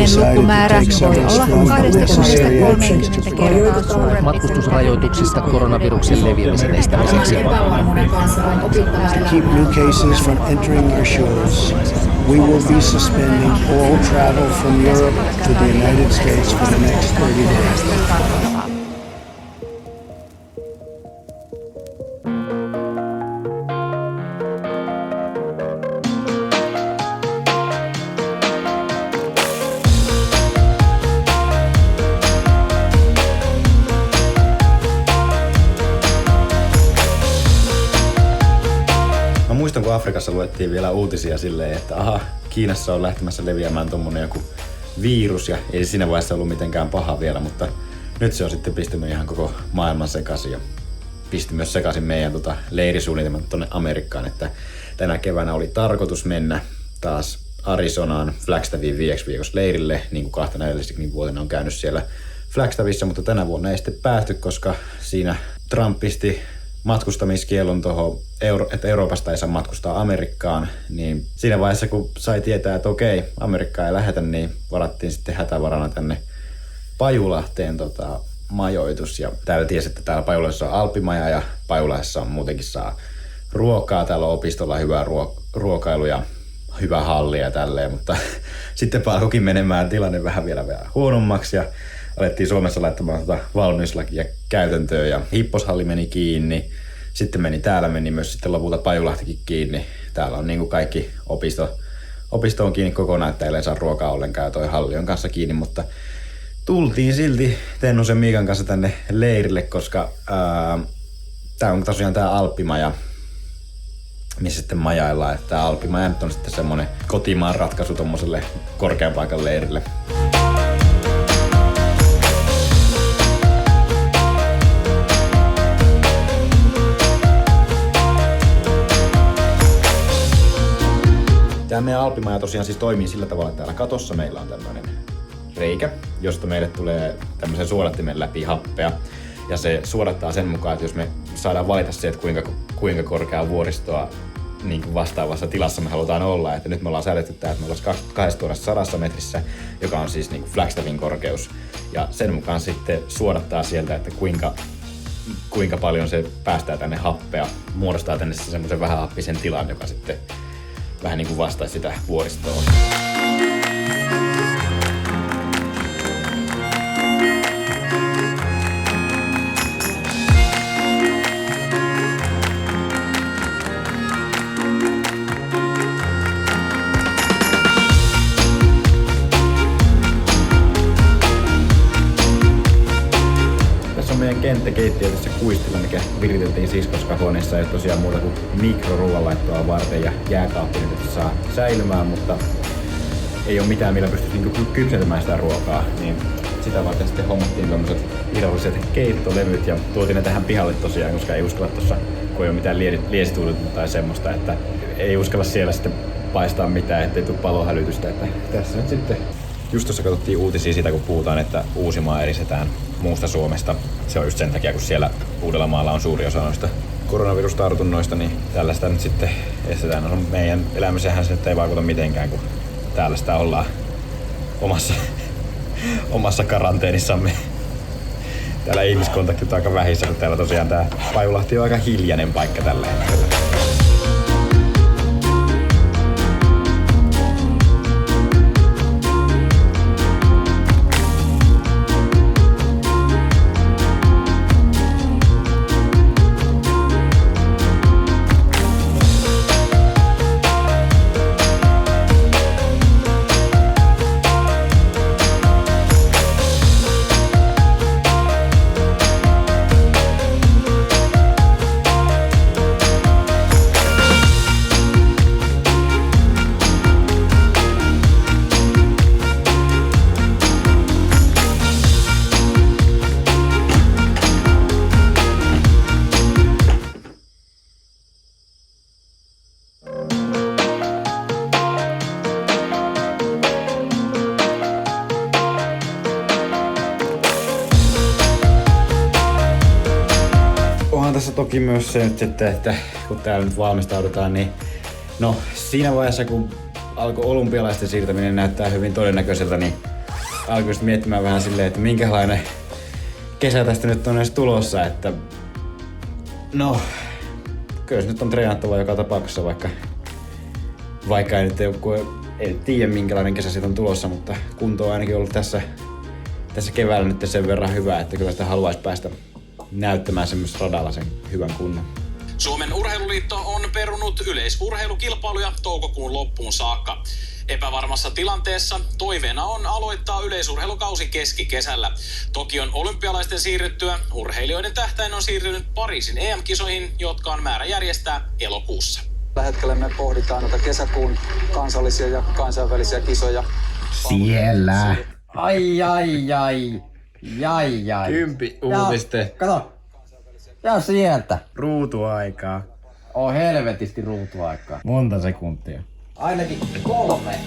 Matkustajien lukumäärä voi olla 20–30 kertaa suurempi. Matkustusrajoituksista koronaviruksen leviämisen estämiseksi. To keep new cases from entering our shores, we will be suspending all travel from Europe to the United States for the next 30 days. Muistan, kun Afrikassa luettiin vielä uutisia silleen, että Kiinassa on lähtemässä leviämään tommonen joku virus ja ei siinä vaiheessa ollut mitenkään paha vielä, mutta nyt se on sitten pistänyt ihan koko maailman sekaisin ja pisti myös sekaisin meidän leirisuunnitelmat tonne Amerikkaan, että tänä keväänä oli tarkoitus mennä taas Arizonaan Flagstafiin 5 viikossa leirille, niin kuin 2 edellisenkin vuotena on käynyt siellä Flagstavissa, mutta tänä vuonna ei sitten päästy, koska siinä Trump pisti matkustamiskielon että Euroopasta ei saa matkustaa Amerikkaan, niin siinä vaiheessa kun sai tietää, että okei, Amerikkaan ei lähetä, niin varattiin sitten hätävarana tänne Pajulahteen majoitus. Ja täällä tiesi, että täällä Pajulahdessa on Alppimaja ja Pajulahdessa on muutenkin saa ruokaa. Täällä on opistolla hyvää ruokailu ja hyvä halli ja tälleen, mutta sitten alkoikin menemään tilanne vähän huonommaksi ja alettiin Suomessa laittamaan valmiuslakia käytäntöön ja hipposhalli meni kiinni. Sitten täällä meni myös sitten lopulta Pajulahtikin kiinni. Täällä on niin kuin kaikki opisto on kiinni kokonaan, että ei saa ruokaa ollenkaan ja toi halli on kanssa kiinni, mutta tultiin silti Tennusen Miikan kanssa tänne leirille, koska tää on tosiaan tää Alppimaja, missä sitten majaillaan. Että tää Alppimaja nyt on sitten semmonen kotimaan ratkaisu tommoselle korkean paikan leirille. Tämä meidän Alppimaja tosiaan siis toimii sillä tavalla, että täällä katossa meillä on tämmöinen reikä, josta meille tulee tämmöisen suodattimen läpi happea. Ja se suodattaa sen mukaan, että jos me saadaan valita se, että kuinka korkeaa vuoristoa niin kuin vastaavassa tilassa me halutaan olla. Että nyt me ollaan säädetty tää, että me ollaan 2100 metrissä, joka on siis niin kuin Flagstaffin korkeus. Ja sen mukaan sitten suodattaa sieltä, että kuinka paljon se päästää tänne happea, muodostaa tänne semmoisen vähän happisen tilan, joka sitten vähän niin kuin vastaisi sitä vuoristoa. Tässä on meidän kenttäkeittiö tässä kuistilla, mikä viriteltiin siskoskahuoneessa. Ei ole tosiaan muuta kuin mikroruoanlaittoa varten ja jääkaappi nyt saa säilymään, mutta ei ole mitään, millä pystyisi niinku kypsentämään sitä ruokaa. Niin sitä varten sitten hommattiin tommoset irralliset keittolevyt ja tuotiin ne tähän pihalle tosiaan, koska ei uskalla tossa, kun ei ole mitään liesituulitinta tai semmoista, että ei uskalla siellä sitten paistaa mitään, ettei tule palohälytystä. Että tässä nyt sitten just tuossa katsottiin uutisia siitä, kun puhutaan, että Uusimaa erisetään muusta Suomesta. Se on just sen takia, kun siellä Uudellamaalla on suuri osa noista koronavirustartunnoista, niin tällaista nyt sitten estetään. No, meidän elämissähän se nyt ei vaikuta mitenkään, kun täällä sitä ollaan omassa karanteenissamme. Täällä ihmiskontaktit on aika vähissä, kun täällä tosiaan tää Pajulahti on aika hiljainen paikka tällä hetkellä. Tässä toki myös se nyt sitten, että kun täällä nyt valmistaudutaan, niin no siinä vaiheessa kun alkoi olympialaisten siirtäminen näyttää hyvin todennäköiseltä, niin alkoi sitten miettimään vähän silleen, että minkälainen kesä tästä nyt on edes tulossa, että no, kyllä se nyt on treenattava joka tapauksessa, vaikka ei nyt ei tiedä minkälainen kesä siitä on tulossa, mutta kunto on ainakin ollut tässä keväällä nyt sen verran hyvä, että kyllä sitä haluaisi päästä näyttämään semmoista radalla sen hyvän kunnon. Suomen Urheiluliitto on perunut yleisurheilukilpailuja toukokuun loppuun saakka. Epävarmassa tilanteessa toiveena on aloittaa yleisurheilukausi keskikesällä. Tokion olympialaisten siirryttyä urheilijoiden tähtäin on siirtynyt Pariisin EM-kisoihin, jotka on määrä järjestää elokuussa. Tällä hetkellä me pohditaan noita kesäkuun kansallisia ja kansainvälisiä kisoja. Siellä! Ai. Kympi uutiste. Kato. Ja sieltä. Ruutuaikaa. On helvetisti ruutuaikaa. Monta sekuntia. Ainakin 3.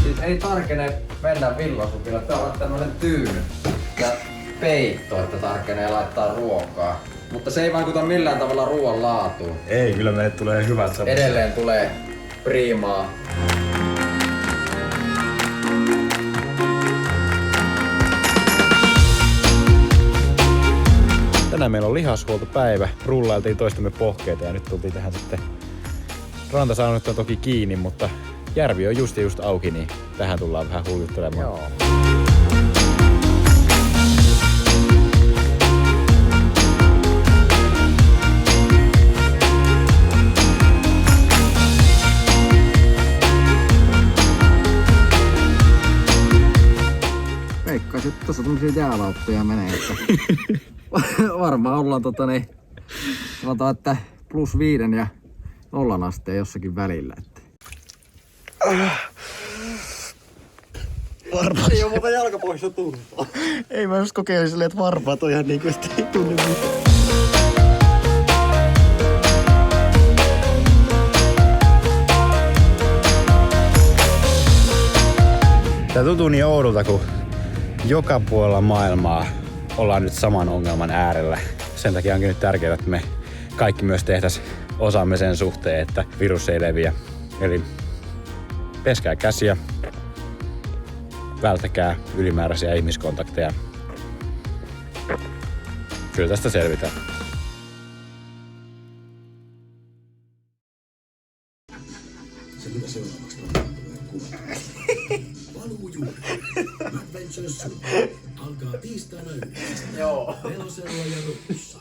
Siis ei tarkene mennä villasukilla. Tää on tämmönen tyyny ja peitto, että tarkenee laittaa ruokaa. Mutta se ei vaikuta millään tavalla ruoan laatuun. Ei, kyllä meille tulee hyvät savut. Edelleen tulee priimaa. Tänään meillä on lihashuoltopäivä. Rullailtiin toistemme pohkeita ja nyt tultiin tähän sitten. Rantasaunat on toki kiinni, mutta järvi on just auki, niin tähän tullaan vähän huljuttelemaan. Joo. Veikkaisin, että tossa tämmösiä jäälauttoja menee, että varmaan ollaan sanotaan, että +5 ja 0 asteen jossakin välillä. Että. Varpaat. Ei oo muuta jalkapohjassa tuntua. Ei mä just kokeilin silleen, että varpaat on ihan niinku, että ei tunne mitään. Tää tuntuu niin oudolta, kun joka puolella maailmaa ollaan nyt saman ongelman äärellä. Sen takia onkin nyt tärkeää, että me kaikki myös tehtäisiin osamme sen suhteen, että virus ei leviä. Eli peskää käsiä, välttäkää ylimääräisiä ihmiskontakteja. Kyllä tästä selvitään. Se mitä seuraavaksi tulee kuvata. Paluu juuri. Adventure Zoo alkaa tiistaina 9. Joo. Pelosella ja Ruussa.